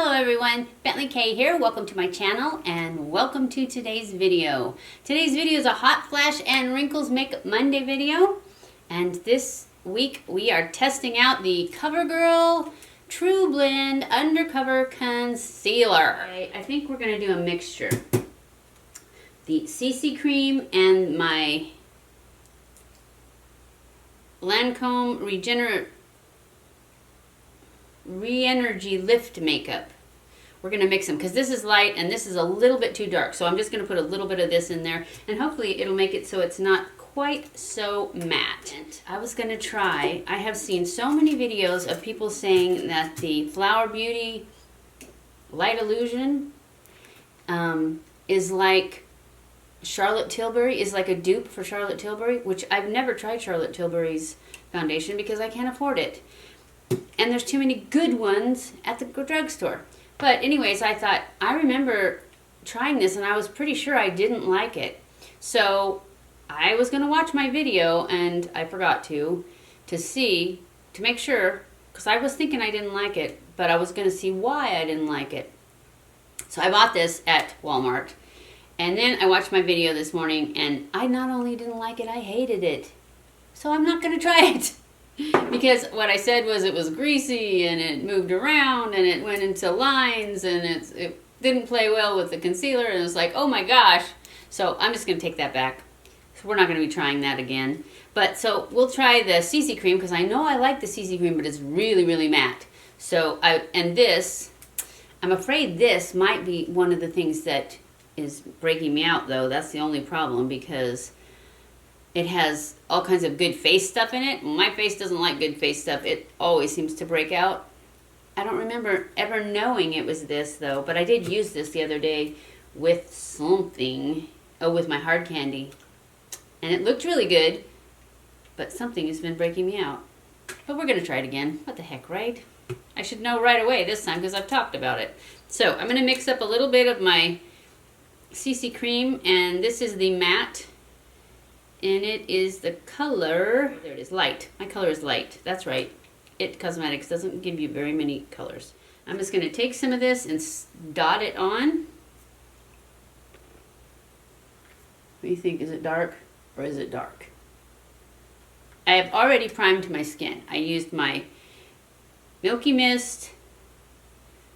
Hello everyone, BentlyK here. Welcome to my channel and welcome to today's video. Today's video is a Hot Flash and Wrinkles Makeup Monday video. And this week we are testing out the CoverGirl Trueblend Undercover Concealer. I think we're going to do a mixture. The CC cream and my Lancome Rénergie Lift Makeup. We're going to mix them because this is light and this is a little bit too dark. So I'm just going to put a little bit of this in there and hopefully it'll make it so it's not quite so matte. I was going to try, I have seen so many videos of people saying that the Flower Beauty Light Illusion is like Charlotte Tilbury, is like a dupe for Charlotte Tilbury, which I've never tried Charlotte Tilbury's foundation because I can't afford it. And there's too many good ones at the drugstore. But anyways, I thought, I remember trying this and I was pretty sure I didn't like it. So I was going to watch my video and I forgot to make sure, because I was thinking I didn't like it, but I was going to see why I didn't like it. So I bought this at Walmart. And then I watched my video this morning and I not only didn't like it, I hated it. So I'm not going to try it. Because what I said was it was greasy and it moved around and it went into lines and it didn't play well with the concealer and it was like, oh my gosh. So I'm just going to take that back. So we're not going to be trying that again. But so we'll try the CC cream because I know I like the CC cream, but it's really, really matte. So I'm afraid this might be one of the things that is breaking me out though. That's the only problem because it has all kinds of good face stuff in it. My face doesn't like good face stuff. It always seems to break out. I don't remember ever knowing it was this though, but I did use this the other day with something. Oh, with my hard candy. And it looked really good, but something has been breaking me out. But we're going to try it again. What the heck, right? I should know right away this time because I've talked about it. So I'm going to mix up a little bit of my CC cream, and this is the matte. And it is the color, there it is, light. My color is light, that's right. It Cosmetics doesn't give you very many colors. I'm just going to take some of this and dot it on. What do you think? Is it dark or is it dark? I have already primed my skin. I used my Milky Mist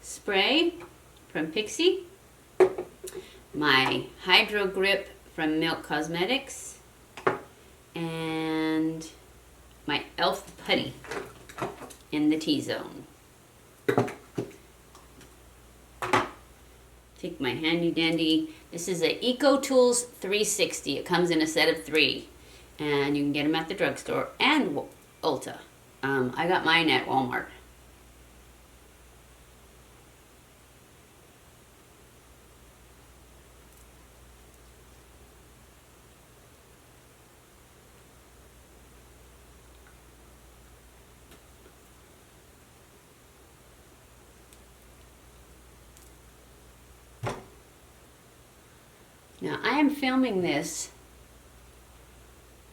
spray from Pixie, my Hydro Grip from Milk Cosmetics, and my e.l.f. putty in the T-zone. Take my handy dandy, this is a EcoTools 360. It comes in a set of 3 and you can get them at the drugstore and Ulta. I got mine at Walmart. Now, I am filming this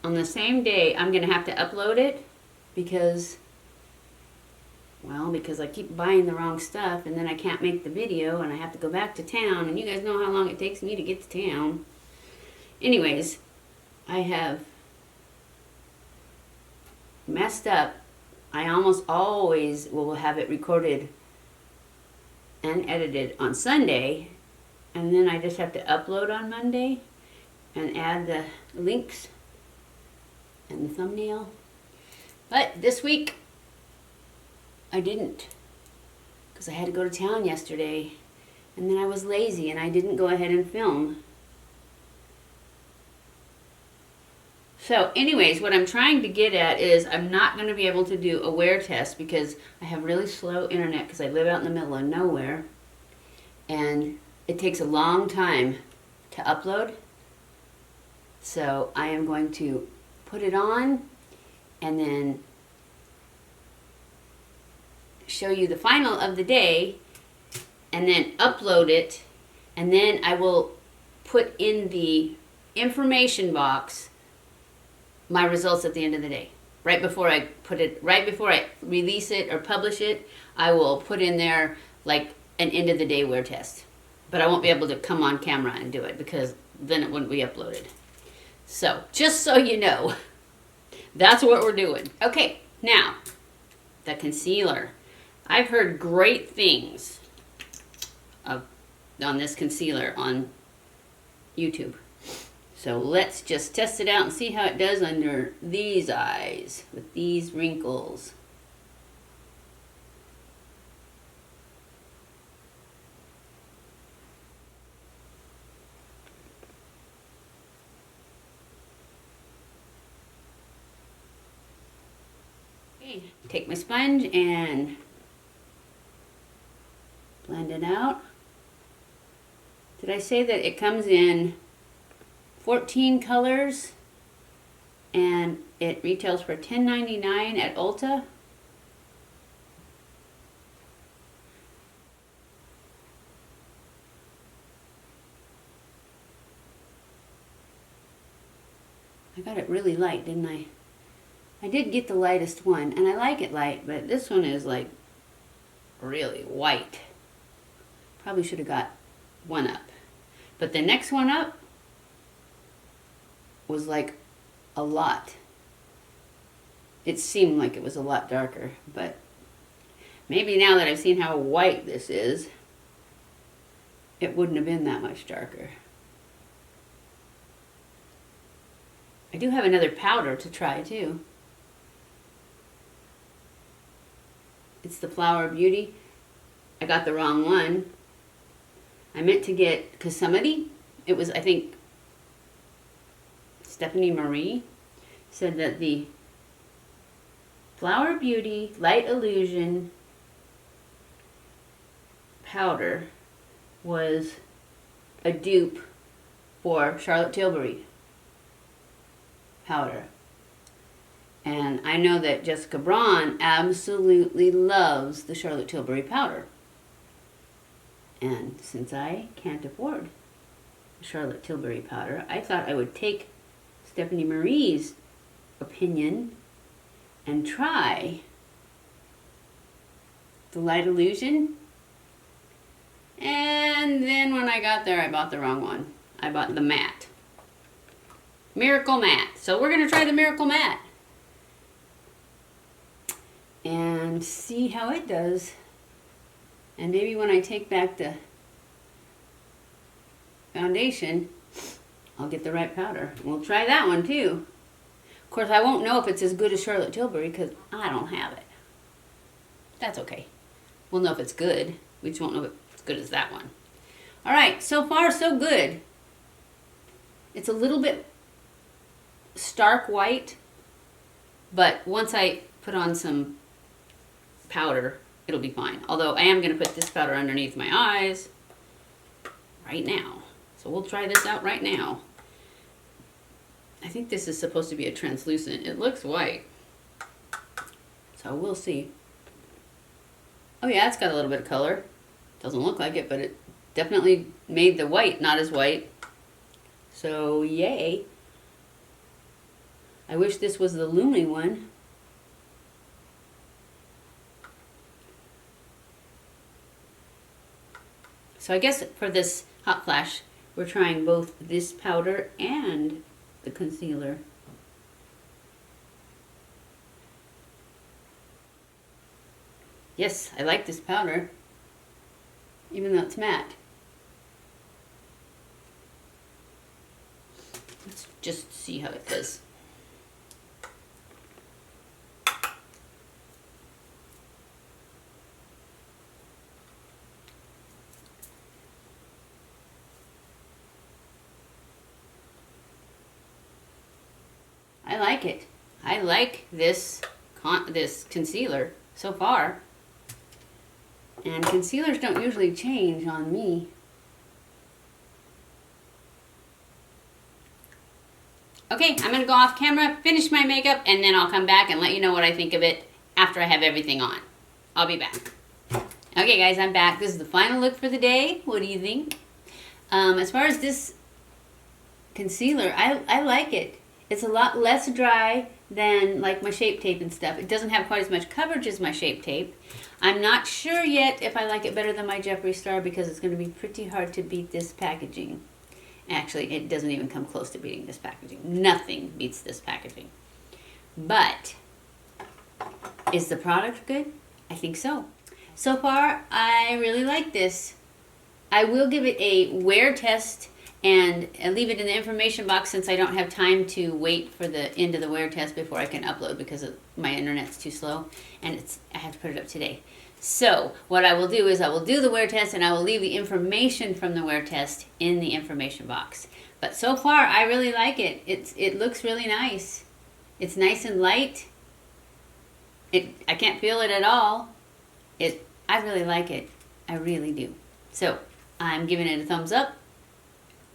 on the same day I'm going to have to upload it because I keep buying the wrong stuff and then I can't make the video and I have to go back to town and you guys know how long it takes me to get to town. Anyways, I have messed up. I almost always will have it recorded and edited on Sunday. And then I just have to upload on Monday and add the links and the thumbnail. But this week, I didn't. Because I had to go to town yesterday. And then I was lazy and I didn't go ahead and film. So anyways, what I'm trying to get at is I'm not going to be able to do a wear test because I have really slow internet because I live out in the middle of nowhere. And it takes a long time to upload, so I am going to put it on and then show you the final of the day and then upload it, and then I will put in the information box my results at the end of the day. Right before I release it or publish it, I will put in there like an end of the day wear test. But I won't be able to come on camera and do it because then it wouldn't be uploaded. So, just so you know, that's what we're doing. Okay, now, the concealer. I've heard great things on this concealer on YouTube. So let's just test it out and see how it does under these eyes with these wrinkles. Okay, take my sponge and blend it out. Did I say that it comes in 14 colors and it retails for $10.99 at Ulta? I got it really light, didn't I? I did get the lightest one, and I like it light, but this one is like really white. Probably should have got one up. But the next one up was like a lot. It seemed like it was a lot darker, but maybe now that I've seen how white this is, it wouldn't have been that much darker. I do have another powder to try too. It's the Flower Beauty. I got the wrong one. I meant to get, because somebody, it was, I think, Stephanie Marie, said that the Flower Beauty Light Illusion powder was a dupe for Charlotte Tilbury powder. And I know that Jessica Braun absolutely loves the Charlotte Tilbury powder. And since I can't afford the Charlotte Tilbury powder, I thought I would take Stephanie Marie's opinion and try the Light Illusion. And then when I got there, I bought the wrong one. I bought the matte. Miracle Matte. So we're going to try the Miracle Matte and see how it does. And maybe when I take back the foundation, I'll get the right powder. We'll try that one too. Of course, I won't know if it's as good as Charlotte Tilbury because I don't have it. That's okay. We'll know if it's good. We just won't know if it's good as that one. All right, so far so good. It's a little bit stark white, but once I put on some powder, it'll be fine. Although I am going to put this powder underneath my eyes right now. So we'll try this out right now. I think this is supposed to be a translucent. It looks white. So we'll see. Oh yeah, it's got a little bit of color. Doesn't look like it, but it definitely made the white not as white. So yay. I wish this was the Lumi one. So I guess for this Hot Flash, we're trying both this powder and the concealer. Yes, I like this powder, even though it's matte. Let's just see how it does. I like it. I like this concealer so far. And concealers don't usually change on me. Okay, I'm gonna go off camera, finish my makeup, and then I'll come back and let you know what I think of it after I have everything on. I'll be back. Okay guys, I'm back. This is the final look for the day. What do you think? As far as this concealer, I like it. It's a lot less dry than like my Shape Tape and stuff. It doesn't have quite as much coverage as my Shape Tape. I'm not sure yet if I like it better than my Jeffree Star because it's going to be pretty hard to beat this packaging. Actually, it doesn't even come close to beating this packaging. Nothing beats this packaging. But is the product good? I think so. So far, I really like this. I will give it a wear test and leave it in the information box since I don't have time to wait for the end of the wear test before I can upload because my internet's too slow and I have to put it up today. So what I will do is I will do the wear test and I will leave the information from the wear test in the information box. But so far, I really like it. It looks really nice. It's nice and light. I can't feel it at all. I really like it. I really do. So I'm giving it a thumbs up.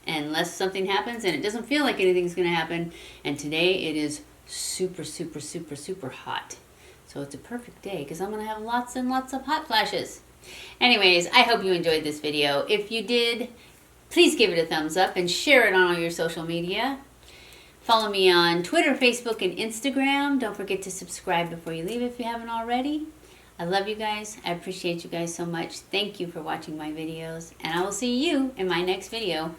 Unless something happens and it doesn't feel like anything's going to happen. And today it is super, super, super, super hot. So it's a perfect day because I'm going to have lots and lots of hot flashes. Anyways, I hope you enjoyed this video. If you did, please give it a thumbs up and share it on all your social media. Follow me on Twitter, Facebook, and Instagram. Don't forget to subscribe before you leave if you haven't already. I love you guys. I appreciate you guys so much. Thank you for watching my videos. And I will see you in my next video.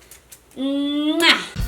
Mwah!